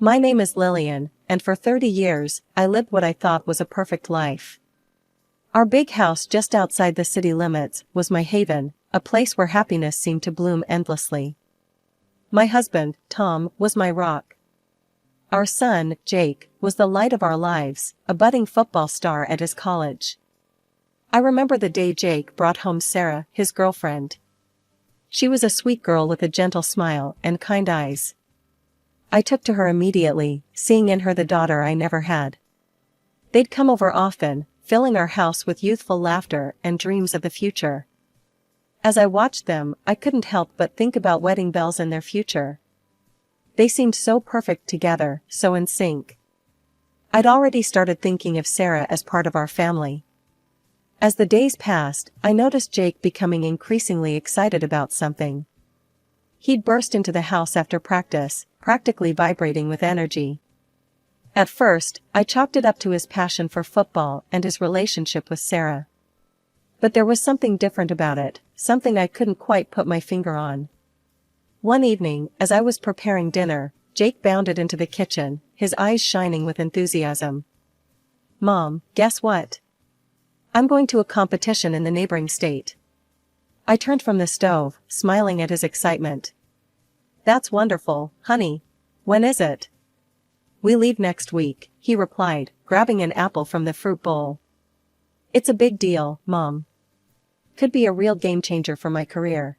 My name is Lillian, and for 30 years, I lived what I thought was a perfect life. Our big house just outside the city limits was my haven, a place where happiness seemed to bloom endlessly. My husband, Tom, was my rock. Our son, Jake, was the light of our lives, a budding football star at his college. I remember the day Jake brought home Sarah, his girlfriend. She was a sweet girl with a gentle smile and kind eyes. I took to her immediately, seeing in her the daughter I never had. They'd come over often, filling our house with youthful laughter and dreams of the future. As I watched them, I couldn't help but think about wedding bells and their future. They seemed so perfect together, so in sync. I'd already started thinking of Sarah as part of our family. As the days passed, I noticed Jake becoming increasingly excited about something. He'd burst into the house after practice, practically vibrating with energy. At first, I chalked it up to his passion for football and his relationship with Sarah. But there was something different about it, something I couldn't quite put my finger on. One evening, as I was preparing dinner, Jake bounded into the kitchen, his eyes shining with enthusiasm. "Mom, guess what? I'm going to a competition in the neighboring state." I turned from the stove, smiling at his excitement. "That's wonderful, honey. When is it?" "We leave next week," he replied, grabbing an apple from the fruit bowl. "It's a big deal, Mom. Could be a real game changer for my career."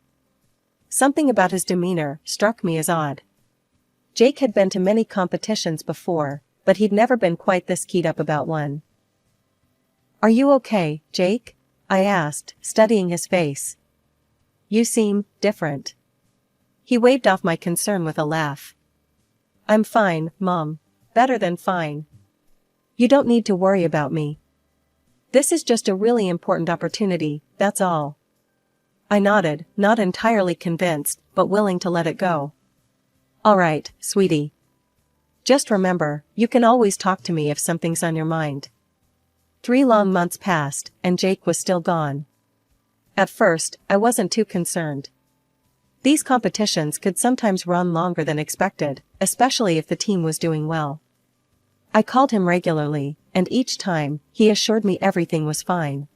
Something about his demeanor struck me as odd. Jake had been to many competitions before, but he'd never been quite this keyed up about one. "Are you okay, Jake?" I asked, studying his face. "You seem different." He waved off my concern with a laugh. "I'm fine, Mom. Better than fine. You don't need to worry about me. This is just a really important opportunity, that's all." I nodded, not entirely convinced, but willing to let it go. "All right, sweetie. Just remember, you can always talk to me if something's on your mind." 3 long months passed, and Jake was still gone. At first, I wasn't too concerned. These competitions could sometimes run longer than expected, especially if the team was doing well. I called him regularly, and each time, he assured me everything was fine.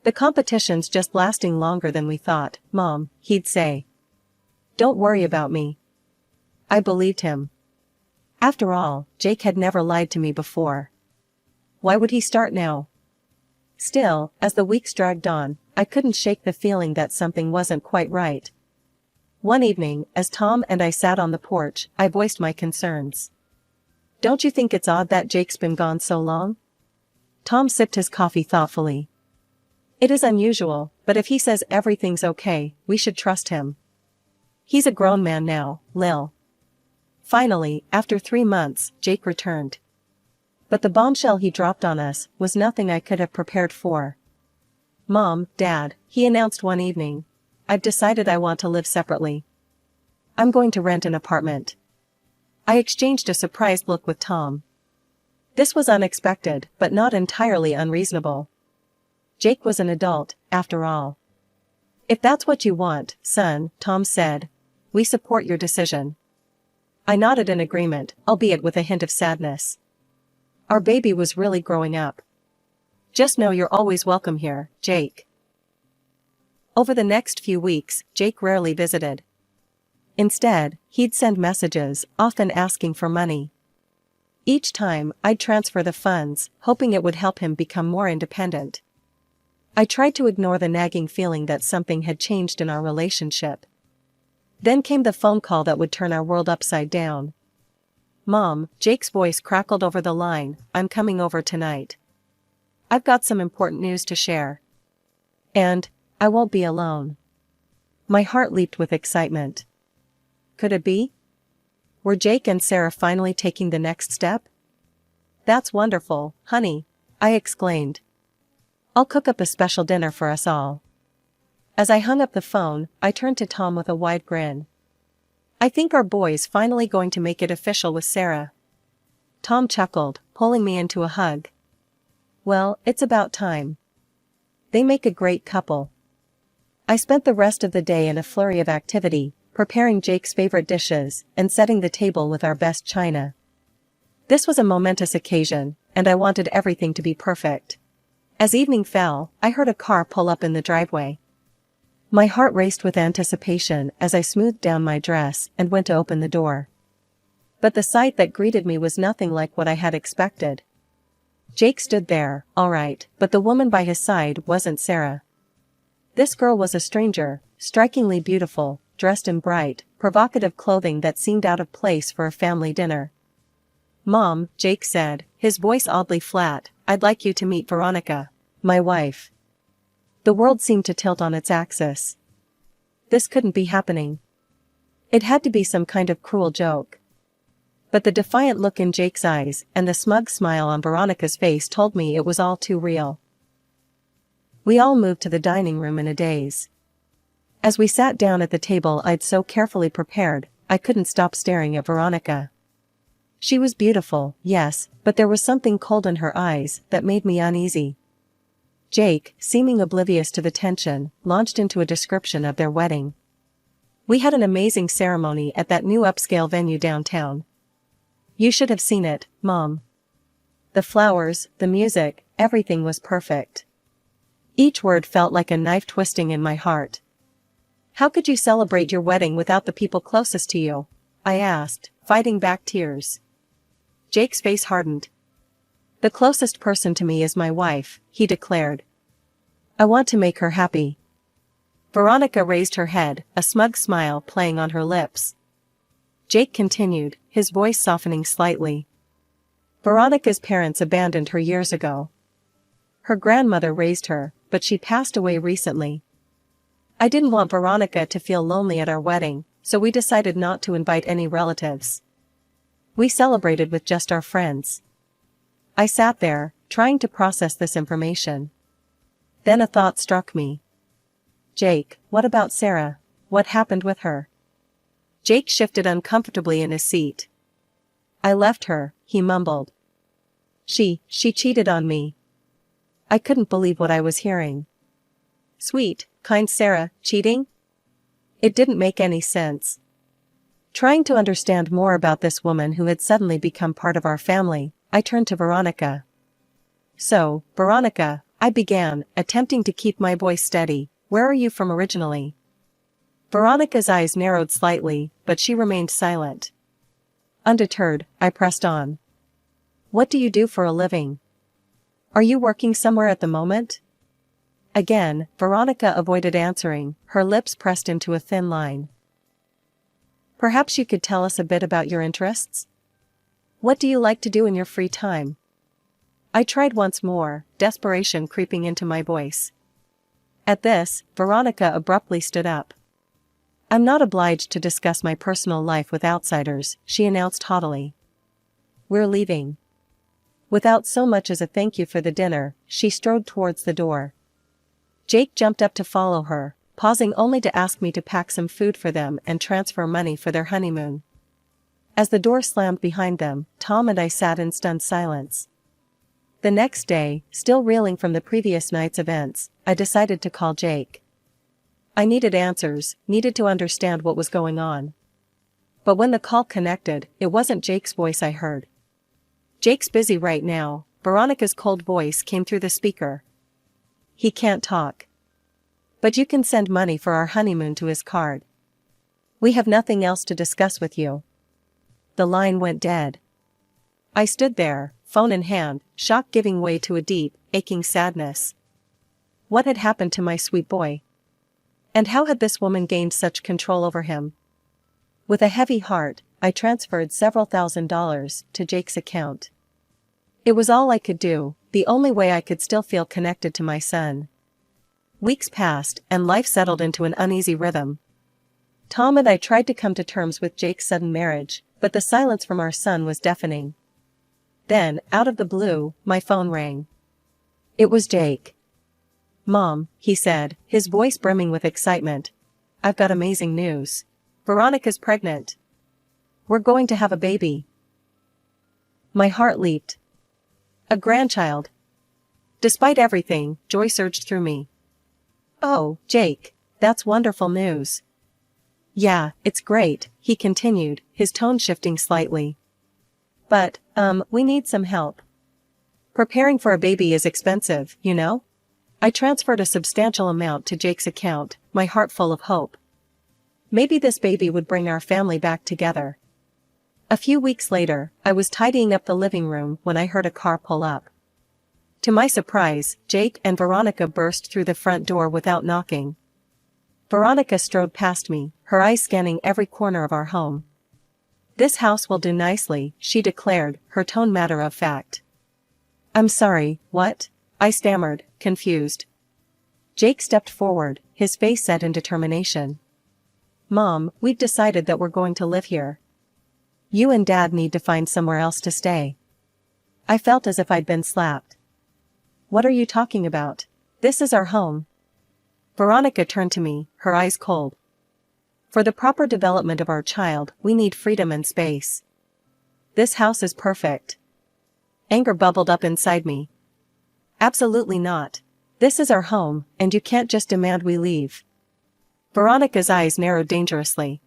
"The competition's just lasting longer than we thought, Mom," he'd say. "Don't worry about me." I believed him. After all, Jake had never lied to me before. Why would he start now? Still, as the weeks dragged on, I couldn't shake the feeling that something wasn't quite right. One evening, as Tom and I sat on the porch, I voiced my concerns. "Don't you think it's odd that Jake's been gone so long?" Tom sipped his coffee thoughtfully. "It is unusual, but if he says everything's okay, we should trust him. He's a grown man now, Lil." Finally, after 3 months, Jake returned. But the bombshell he dropped on us was nothing I could have prepared for. "Mom, Dad," he announced one evening, "I've decided I want to live separately. I'm going to rent an apartment." I exchanged a surprised look with Tom. This was unexpected, but not entirely unreasonable. Jake was an adult, after all. "If that's what you want, son," Tom said, "we support your decision." I nodded in agreement, albeit with a hint of sadness. Our baby was really growing up. "Just know you're always welcome here, Jake." Over the next few weeks, Jake rarely visited. Instead, he'd send messages, often asking for money. Each time, I'd transfer the funds, hoping it would help him become more independent. I tried to ignore the nagging feeling that something had changed in our relationship. Then came the phone call that would turn our world upside down. "Mom," Jake's voice crackled over the line, "I'm coming over tonight. I've got some important news to share. And I won't be alone." My heart leaped with excitement. Could it be? Were Jake and Sarah finally taking the next step? "That's wonderful, honey," I exclaimed. "I'll cook up a special dinner for us all." As I hung up the phone, I turned to Tom with a wide grin. "I think our boy's finally going to make it official with Sarah." Tom chuckled, pulling me into a hug. "Well, it's about time. They make a great couple." I spent the rest of the day in a flurry of activity, preparing Jake's favorite dishes, and setting the table with our best china. This was a momentous occasion, and I wanted everything to be perfect. As evening fell, I heard a car pull up in the driveway. My heart raced with anticipation as I smoothed down my dress and went to open the door. But the sight that greeted me was nothing like what I had expected. Jake stood there, all right, but the woman by his side wasn't Sarah. This girl was a stranger, strikingly beautiful, dressed in bright, provocative clothing that seemed out of place for a family dinner. "Mom," Jake said, his voice oddly flat, "I'd like you to meet Veronica, my wife." The world seemed to tilt on its axis. This couldn't be happening. It had to be some kind of cruel joke. But the defiant look in Jake's eyes and the smug smile on Veronica's face told me it was all too real. We all moved to the dining room in a daze. As we sat down at the table I'd so carefully prepared, I couldn't stop staring at Veronica. She was beautiful, yes, but there was something cold in her eyes that made me uneasy. Jake, seeming oblivious to the tension, launched into a description of their wedding. "We had an amazing ceremony at that new upscale venue downtown. You should have seen it, Mom. The flowers, the music, everything was perfect." Each word felt like a knife twisting in my heart. "How could you celebrate your wedding without the people closest to you?" I asked, fighting back tears. Jake's face hardened. "The closest person to me is my wife," he declared. "I want to make her happy." Veronica raised her head, a smug smile playing on her lips. Jake continued, his voice softening slightly. "Veronica's parents abandoned her years ago. Her grandmother raised her, but she passed away recently. I didn't want Veronica to feel lonely at our wedding, so we decided not to invite any relatives. We celebrated with just our friends." I sat there, trying to process this information. Then a thought struck me. "Jake, what about Sarah? What happened with her?" Jake shifted uncomfortably in his seat. "I left her," he mumbled. She cheated on me." I couldn't believe what I was hearing. Sweet, kind Sarah, cheating? It didn't make any sense. Trying to understand more about this woman who had suddenly become part of our family, I turned to Veronica. "So, Veronica," I began, attempting to keep my voice steady, "where are you from originally?" Veronica's eyes narrowed slightly, but she remained silent. Undeterred, I pressed on. "What do you do for a living? Are you working somewhere at the moment?" Again, Veronica avoided answering, her lips pressed into a thin line. "Perhaps you could tell us a bit about your interests? What do you like to do in your free time?" I tried once more, desperation creeping into my voice. At this, Veronica abruptly stood up. "I'm not obliged to discuss my personal life with outsiders," she announced haughtily. "We're leaving." Without so much as a thank you for the dinner, she strode towards the door. Jake jumped up to follow her, pausing only to ask me to pack some food for them and transfer money for their honeymoon. As the door slammed behind them, Tom and I sat in stunned silence. The next day, still reeling from the previous night's events, I decided to call Jake. I needed answers, needed to understand what was going on. But when the call connected, it wasn't Jake's voice I heard. "Jake's busy right now," Veronica's cold voice came through the speaker. "He can't talk. But you can send money for our honeymoon to his card. We have nothing else to discuss with you." The line went dead. I stood there, phone in hand, shock giving way to a deep, aching sadness. What had happened to my sweet boy? And how had this woman gained such control over him? With a heavy heart, I transferred several $1,000s to Jake's account. It was all I could do, the only way I could still feel connected to my son. Weeks passed, and life settled into an uneasy rhythm. Tom and I tried to come to terms with Jake's sudden marriage, but the silence from our son was deafening. Then, out of the blue, my phone rang. It was Jake. "Mom," he said, his voice brimming with excitement. "I've got amazing news. Veronica's pregnant. We're going to have a baby." My heart leaped. A grandchild. Despite everything, joy surged through me. "Oh, Jake, that's wonderful news. Yeah, it's great, he continued, his tone shifting slightly. But, we need some help. Preparing for a baby is expensive, you know? I transferred a substantial amount to Jake's account, my heart full of hope. Maybe this baby would bring our family back together. A few weeks later, I was tidying up the living room when I heard a car pull up. To my surprise, Jake and Veronica burst through the front door without knocking. Veronica strode past me, her eyes scanning every corner of our home. "This house will do nicely," she declared, her tone matter of fact. "I'm sorry, what?" I stammered, confused. Jake stepped forward, his face set in determination. "Mom, we've decided that we're going to live here. You and Dad need to find somewhere else to stay." I felt as if I'd been slapped. "What are you talking about? This is our home." Veronica turned to me, her eyes cold. "For the proper development of our child, we need freedom and space. This house is perfect." Anger bubbled up inside me. "Absolutely not. This is our home, and you can't just demand we leave." Veronica's eyes narrowed dangerously.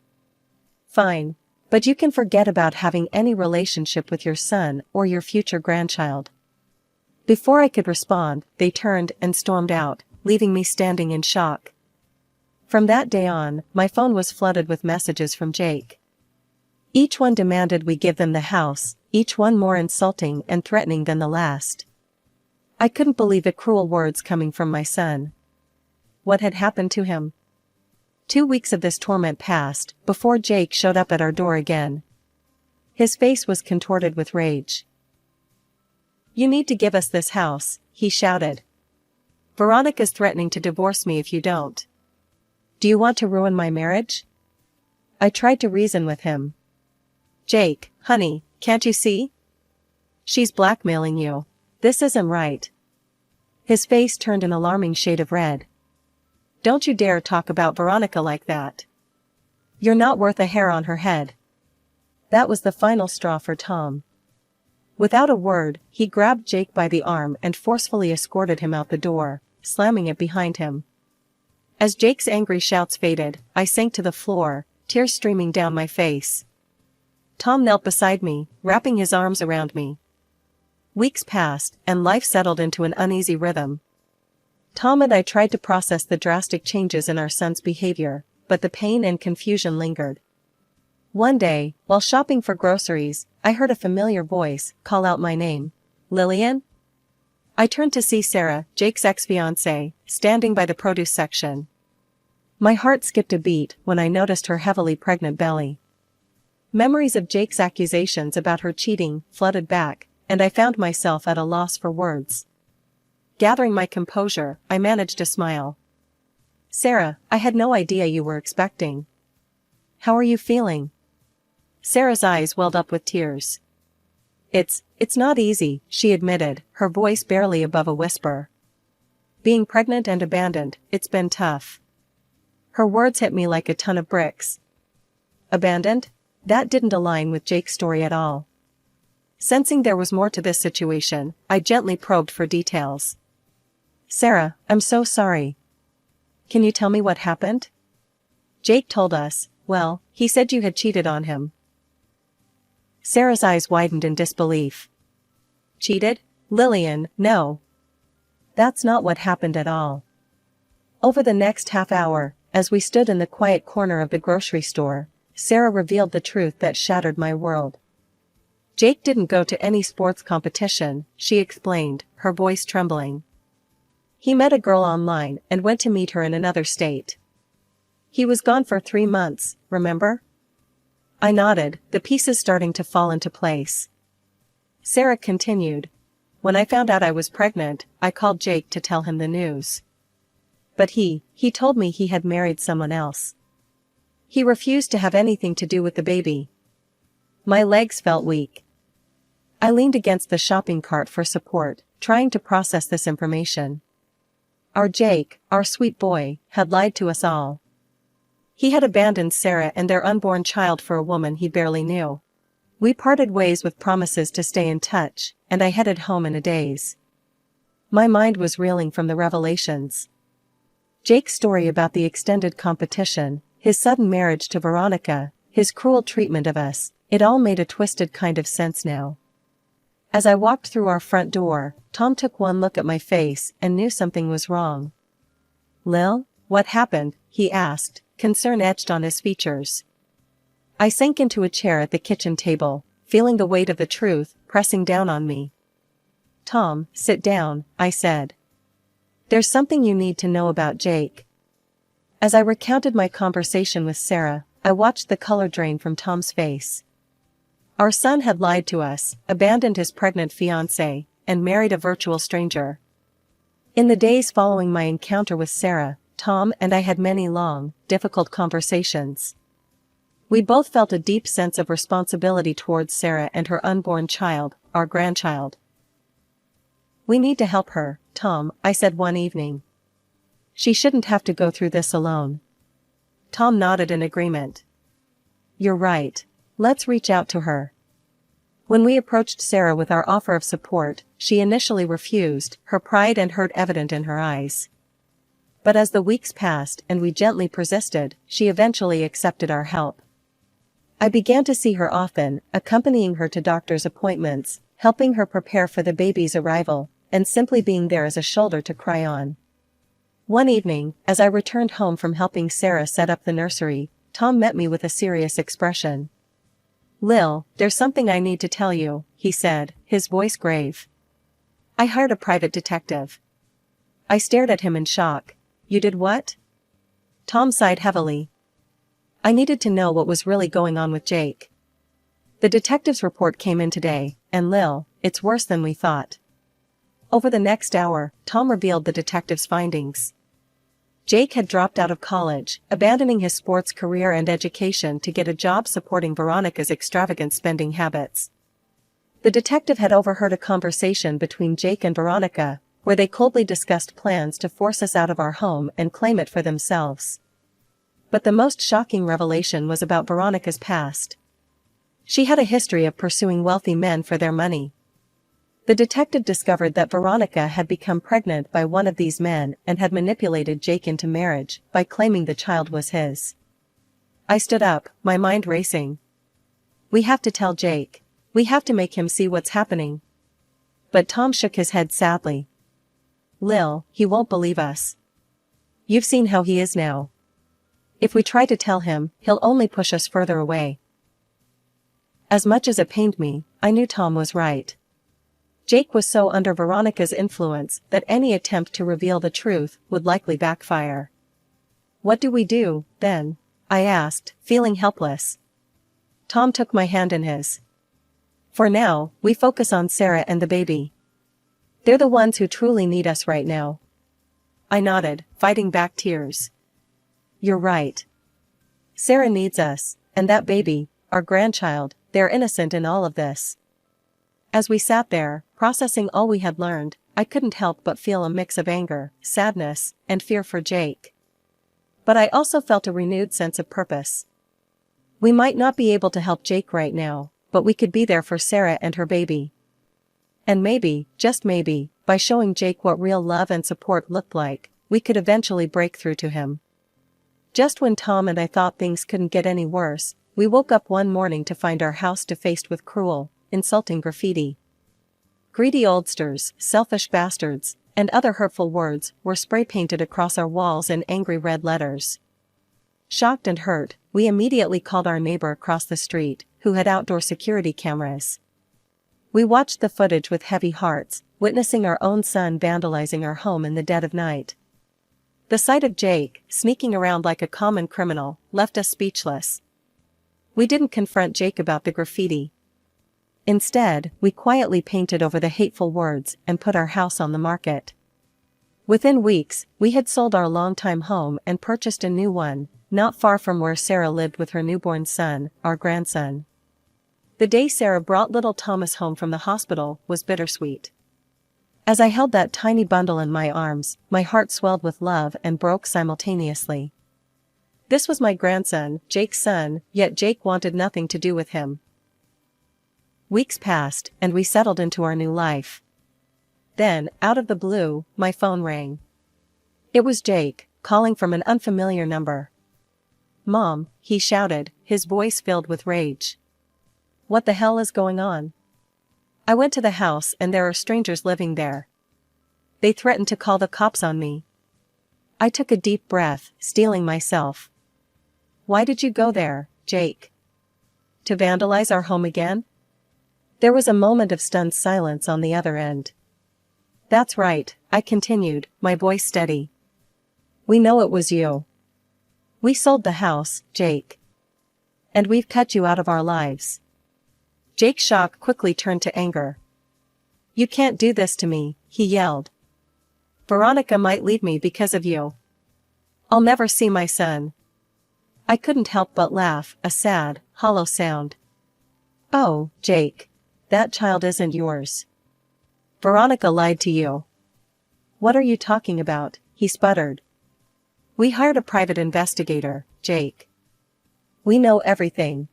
"Fine. But you can forget about having any relationship with your son or your future grandchild." Before I could respond, they turned and stormed out, leaving me standing in shock. From that day on, my phone was flooded with messages from Jake. Each one demanded we give them the house, each one more insulting and threatening than the last. I couldn't believe the cruel words coming from my son. What had happened to him? 2 weeks of this torment passed, before Jake showed up at our door again. His face was contorted with rage. "You need to give us this house," he shouted. "Veronica's threatening to divorce me if you don't. Do you want to ruin my marriage?" I tried to reason with him. "Jake, honey, can't you see? She's blackmailing you. This isn't right." His face turned an alarming shade of red. "Don't you dare talk about Veronica like that. You're not worth a hair on her head." That was the final straw for Tom. Without a word, he grabbed Jake by the arm and forcefully escorted him out the door, slamming it behind him. As Jake's angry shouts faded, I sank to the floor, tears streaming down my face. Tom knelt beside me, wrapping his arms around me. Weeks passed, and life settled into an uneasy rhythm. Tom and I tried to process the drastic changes in our son's behavior, but the pain and confusion lingered. One day, while shopping for groceries, I heard a familiar voice call out my name. "Lillian?" I turned to see Sarah, Jake's ex-fiancée, standing by the produce section. My heart skipped a beat when I noticed her heavily pregnant belly. Memories of Jake's accusations about her cheating flooded back, and I found myself at a loss for words. Gathering my composure, I managed a smile. "Sarah, I had no idea you were expecting. How are you feeling?" Sarah's eyes welled up with tears. It's not easy," she admitted, her voice barely above a whisper. "Being pregnant and abandoned, it's been tough." Her words hit me like a ton of bricks. Abandoned? That didn't align with Jake's story at all. Sensing there was more to this situation, I gently probed for details. "Sarah, I'm so sorry. Can you tell me what happened?" "Jake told us, well, he said you had cheated on him." Sarah's eyes widened in disbelief. "Cheated? Lillian, no. That's not what happened at all." Over the next half hour, as we stood in the quiet corner of the grocery store, Sarah revealed the truth that shattered my world. "Jake didn't go to any sports competition," she explained, her voice trembling. "He met a girl online and went to meet her in another state. He was gone for 3 months, remember?" I nodded, the pieces starting to fall into place. Sarah continued. "When I found out I was pregnant, I called Jake to tell him the news. But he told me he had married someone else. He refused to have anything to do with the baby." My legs felt weak. I leaned against the shopping cart for support, trying to process this information. Our Jake, our sweet boy, had lied to us all. He had abandoned Sarah and their unborn child for a woman he barely knew. We parted ways with promises to stay in touch, and I headed home in a daze. My mind was reeling from the revelations. Jake's story about the extended competition, his sudden marriage to Veronica, his cruel treatment of us, it all made a twisted kind of sense now. As I walked through our front door, Tom took one look at my face and knew something was wrong. "Lil, what happened?" he asked, concern etched on his features. I sank into a chair at the kitchen table, feeling the weight of the truth pressing down on me. "Tom, sit down," I said. "There's something you need to know about Jake." As I recounted my conversation with Sarah, I watched the color drain from Tom's face. Our son had lied to us, abandoned his pregnant fiancée, and married a virtual stranger. In the days following my encounter with Sarah, Tom and I had many long, difficult conversations. We both felt a deep sense of responsibility towards Sarah and her unborn child, our grandchild. "We need to help her, Tom," I said one evening. "She shouldn't have to go through this alone." Tom nodded in agreement. "You're right. Let's reach out to her." When we approached Sarah with our offer of support, she initially refused, her pride and hurt evident in her eyes. But as the weeks passed and we gently persisted, she eventually accepted our help. I began to see her often, accompanying her to doctor's appointments, helping her prepare for the baby's arrival, and simply being there as a shoulder to cry on. One evening, as I returned home from helping Sarah set up the nursery, Tom met me with a serious expression. "Lil, there's something I need to tell you," he said, his voice grave. "I hired a private detective." I stared at him in shock. "You did what?" Tom sighed heavily. "I needed to know what was really going on with Jake. The detective's report came in today, and Lil, it's worse than we thought." Over the next hour, Tom revealed the detective's findings. Jake had dropped out of college, abandoning his sports career and education to get a job supporting Veronica's extravagant spending habits. The detective had overheard a conversation between Jake and Veronica, where they coldly discussed plans to force us out of our home and claim it for themselves. But the most shocking revelation was about Veronica's past. She had a history of pursuing wealthy men for their money. The detective discovered that Veronica had become pregnant by one of these men and had manipulated Jake into marriage by claiming the child was his. I stood up, my mind racing. "We have to tell Jake. We have to make him see what's happening." But Tom shook his head sadly. "Lil, he won't believe us. You've seen how he is now. If we try to tell him, he'll only push us further away." As much as it pained me, I knew Tom was right. Jake was so under Veronica's influence that any attempt to reveal the truth would likely backfire. "What do we do, then?" I asked, feeling helpless. Tom took my hand in his. "For now, we focus on Sarah and the baby. They're the ones who truly need us right now." I nodded, fighting back tears. "You're right. Sarah needs us, and that baby, our grandchild, they're innocent in all of this." As we sat there, processing all we had learned, I couldn't help but feel a mix of anger, sadness, and fear for Jake. But I also felt a renewed sense of purpose. We might not be able to help Jake right now, but we could be there for Sarah and her baby. And maybe, just maybe, by showing Jake what real love and support looked like, we could eventually break through to him. Just when Tom and I thought things couldn't get any worse, we woke up one morning to find our house defaced with cruel, insulting graffiti. Greedy oldsters, selfish bastards, and other hurtful words were spray-painted across our walls in angry red letters. Shocked and hurt, we immediately called our neighbor across the street, who had outdoor security cameras. We watched the footage with heavy hearts, witnessing our own son vandalizing our home in the dead of night. The sight of Jake, sneaking around like a common criminal, left us speechless. We didn't confront Jake about the graffiti. Instead, we quietly painted over the hateful words and put our house on the market. Within weeks, we had sold our longtime home and purchased a new one, not far from where Sarah lived with her newborn son, our grandson. The day Sarah brought little Thomas home from the hospital was bittersweet. As I held that tiny bundle in my arms, my heart swelled with love and broke simultaneously. This was my grandson, Jake's son, yet Jake wanted nothing to do with him. Weeks passed, and we settled into our new life. Then, out of the blue, my phone rang. It was Jake, calling from an unfamiliar number. Mom, he shouted, his voice filled with rage. What the hell is going on? I went to the house and there are strangers living there. They threatened to call the cops on me. I took a deep breath, steeling myself. Why did you go there, Jake? To vandalize our home again? There was a moment of stunned silence on the other end. That's right, I continued, my voice steady. We know it was you. We sold the house, Jake. And we've cut you out of our lives. Jake's shock quickly turned to anger. You can't do this to me, he yelled. Veronica might leave me because of you. I'll never see my son. I couldn't help but laugh, a sad, hollow sound. Oh, Jake. That child isn't yours. Veronica lied to you. What are you talking about? He sputtered. We hired a private investigator, Jake. We know everything.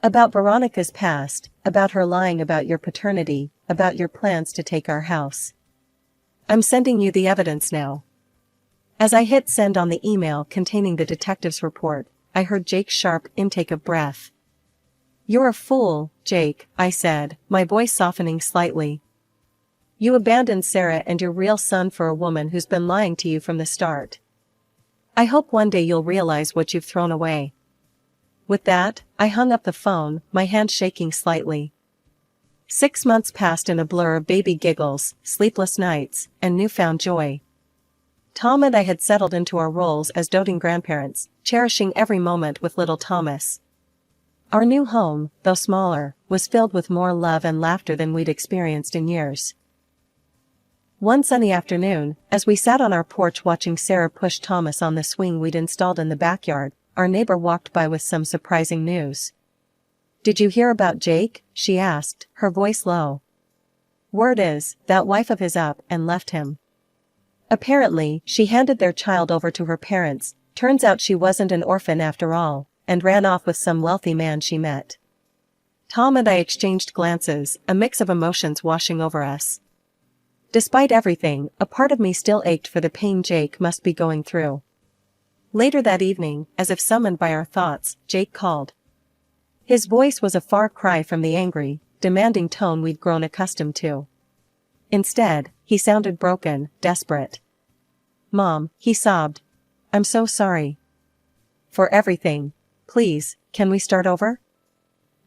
About Veronica's past, about her lying about your paternity, about your plans to take our house. I'm sending you the evidence now. As I hit send on the email containing the detective's report, I heard Jake's sharp intake of breath. You're a fool, Jake, I said, my voice softening slightly. You abandoned Sarah and your real son for a woman who's been lying to you from the start. I hope one day you'll realize what you've thrown away. With that, I hung up the phone, my hand shaking slightly. 6 months passed in a blur of baby giggles, sleepless nights, and newfound joy. Tom and I had settled into our roles as doting grandparents, cherishing every moment with little Thomas. Our new home, though smaller, was filled with more love and laughter than we'd experienced in years. One sunny afternoon, as we sat on our porch watching Sarah push Thomas on the swing we'd installed in the backyard, our neighbor walked by with some surprising news. Did you hear about Jake? She asked, her voice low. Word is, that wife of his up and left him. Apparently, she handed their child over to her parents, turns out she wasn't an orphan after all, and ran off with some wealthy man she met. Tom and I exchanged glances, a mix of emotions washing over us. Despite everything, a part of me still ached for the pain Jake must be going through. Later that evening, as if summoned by our thoughts, Jake called. His voice was a far cry from the angry, demanding tone we'd grown accustomed to. Instead, he sounded broken, desperate. Mom, he sobbed. I'm so sorry. For everything. Please, can we start over?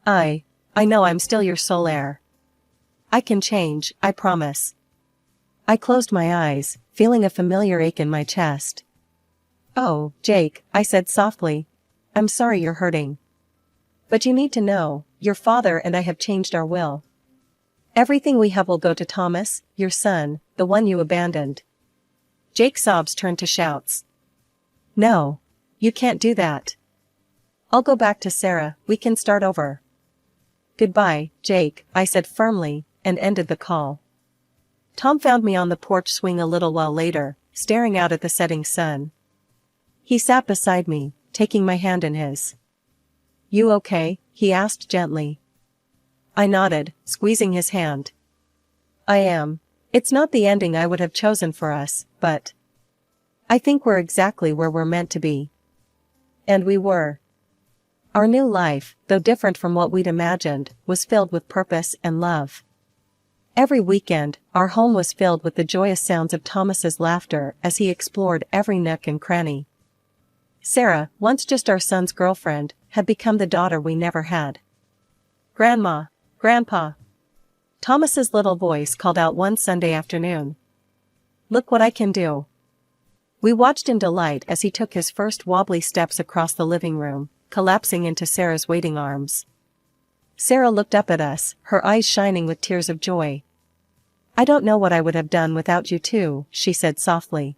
I know I'm still your sole heir. I can change, I promise. I closed my eyes, feeling a familiar ache in my chest. Oh, Jake, I said softly. I'm sorry you're hurting. But you need to know, your father and I have changed our will. Everything we have will go to Thomas, your son, the one you abandoned. Jake's sobs turned to shouts. No. You can't do that. I'll go back to Sarah, we can start over. Goodbye, Jake, I said firmly, and ended the call. Tom found me on the porch swing a little while later, staring out at the setting sun. He sat beside me, taking my hand in his. You okay? He asked gently. I nodded, squeezing his hand. I am. It's not the ending I would have chosen for us, but I think we're exactly where we're meant to be. And we were. Our new life, though different from what we'd imagined, was filled with purpose and love. Every weekend, our home was filled with the joyous sounds of Thomas's laughter as he explored every nook and cranny. Sarah, once just our son's girlfriend, had become the daughter we never had. Grandma, Grandpa. Thomas's little voice called out one Sunday afternoon. Look what I can do. We watched in delight as he took his first wobbly steps across the living room, collapsing into Sarah's waiting arms. Sarah looked up at us, her eyes shining with tears of joy. I don't know what I would have done without you two, she said softly.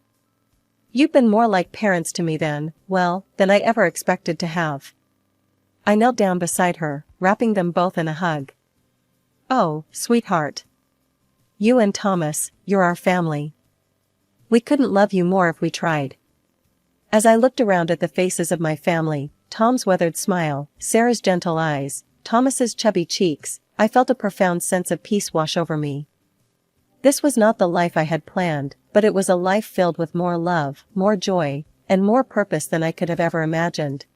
You've been more like parents to me than I ever expected to have. I knelt down beside her, wrapping them both in a hug. Oh, sweetheart. You and Thomas, you're our family. We couldn't love you more if we tried. As I looked around at the faces of my family, Tom's weathered smile, Sarah's gentle eyes, Thomas's chubby cheeks, I felt a profound sense of peace wash over me. This was not the life I had planned, but it was a life filled with more love, more joy, and more purpose than I could have ever imagined.